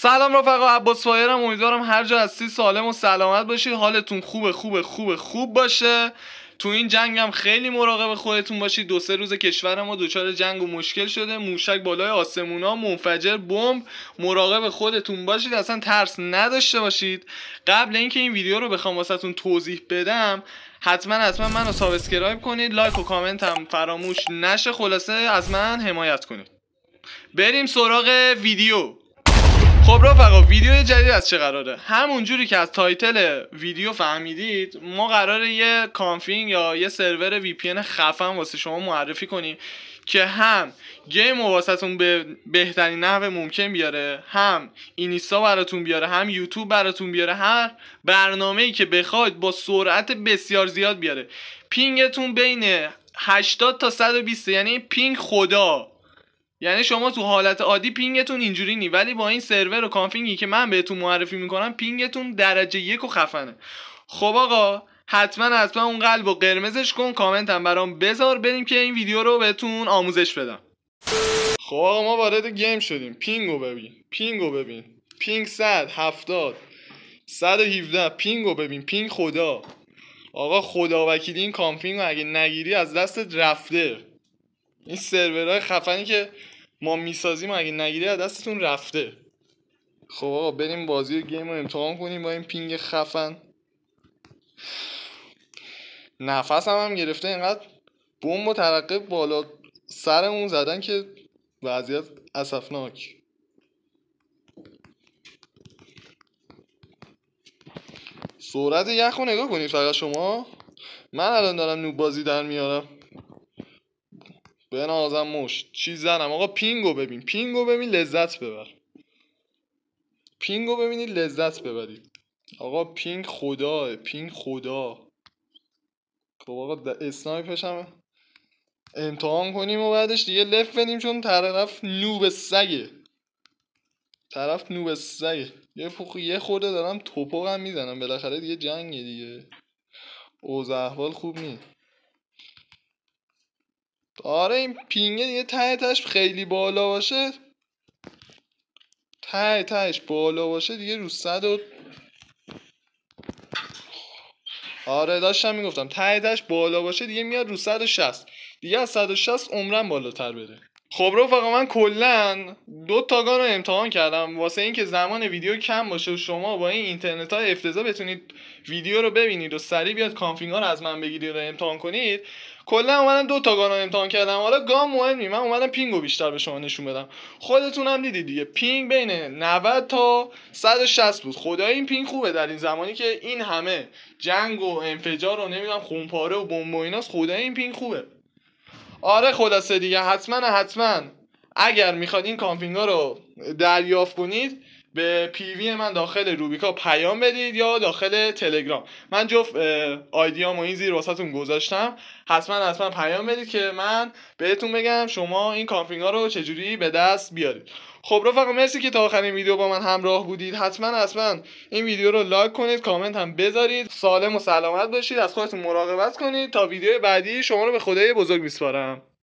سلام رفقا، عباس فایرم. امیدوارم هر جا هستی سالم و سلامت باشید، حالتون خوب باشه. تو این جنگ هم خیلی مراقب خودتون باشید. 2-3 روز کشور ما دچار جنگ و مشکل شده، موشک بالای آسمونا، منفجر، بمب. مراقب خودتون باشید، اصلا ترس نداشته باشید. قبل اینکه این ویدیو رو بخوام واسهتون توضیح بدم، حتما منو سابسکرایب کنید، لایک و کامنت هم فراموش نشه. خلاصه از من حمایت کنید. بریم سراغ ویدیو. خب رفقا، ویدیو جدید از چه قراره؟ همون جوری که از تایتل ویدیو فهمیدید، ما قراره یه کانفیگ یا یه سرور وی پی ان خفن واسه شما معرفی کنیم که هم گیم واسهتون به بهترین نحو ممکن بیاره، هم اینستا براتون بیاره، هم یوتیوب براتون بیاره، هر برنامه‌ای که بخواید با سرعت بسیار زیاد بیاره. پینگتون بین 80 تا 120، یعنی پینگ خدا. یعنی شما تو حالت عادی پینگتون اینجوری نی، ولی با این سرور و کانفیگی که من بهتون معرفی میکنم پینگتون درجه 1 و خفنه. خب آقا، حتما اون قلب و قرمزش کن، کامنت هم برام بذار، بریم که این ویدیو رو بهتون آموزش بدم. خب آقا، ما وارد گیم شدیم. پینگو ببین پینگ 170 117. پینگو ببین، پینگ خدا. آقا خدا وکیلی این کانفیگو اگه نگیری از دستت رفته. این سرورهای خفنی که ما میسازیم اگه نگیری از دستتون رفته. خب آقا، بریم بازی گیم رو امتحان کنیم با این پینگ خفن. نفس هم گرفته، اینقدر بمب و ترقه بالا سرمون زدن که وضعیت اسفناک. سرعت یخ رو نگاه کنید فقط شما. من الان دارم نوب بازی در میارم، به نازم مشت چیز زنم. آقا پینگو ببین لذت ببر. پینگو ببینید لذت ببرید. آقا پینگ خدا. خب آقا، اسنایپش هم امتحان کنیم و بعدش دیگه لفت بدیم، چون طرف نوب سگه. یه خورده دارم توپق هم میزنم، بالاخره دیگه جنگه دیگه. اوضاع احوال خوب نیست. آره این پینگه دیگه تهش خیلی بالا باشه، تهش بالا باشه دیگه رو 100 و... آره داشتم میگفتم تهش بالا باشه دیگه میاد رو 160 دیگه. از 160 عمرم بالاتر بره. خب رفقا، من کلن 2 تاگان رو امتحان کردم واسه این که زمان ویدیو کم باشه و شما با این اینترنت های افتضاح بتونید ویدیو رو ببینید و سریع بیاد کانفیگ ها رو از من بگیرید و امتحان کنید. کلا اومدم 2 تاگان رو امتحان کردم. حالا گام مهم نیست، من اومدم پینگو بیشتر به شما نشون بدم. خودتون هم دیدید دیگه، پینگ بین 90 تا 160 بود. خدای این پینگ خوبه در این زمانی که این همه جنگ و انفجار و نمیدونم خونپاره و بمب و ایناست. خدای این پینگ خوبه. آره خلاصه دیگه، حتما اگر میخواد این کانفیگا رو دریافت کنید به پیوی من داخل روبیکا پیام بدید یا داخل تلگرام. من جفت آیدیامو این زیر واسهتون گذاشتم. حتما پیام بدید که من بهتون بگم شما این کانفیگا رو چجوری به دست بیارید. خب رفقا، مرسی که تا آخرین ویدیو با من همراه بودید. حتما این ویدیو رو لایک کنید، کامنت هم بذارید. سالم و سلامت باشید، از خودتون مراقبت کنید. تا ویدیو بعدی شما رو به خدای بزرگ میسپارم.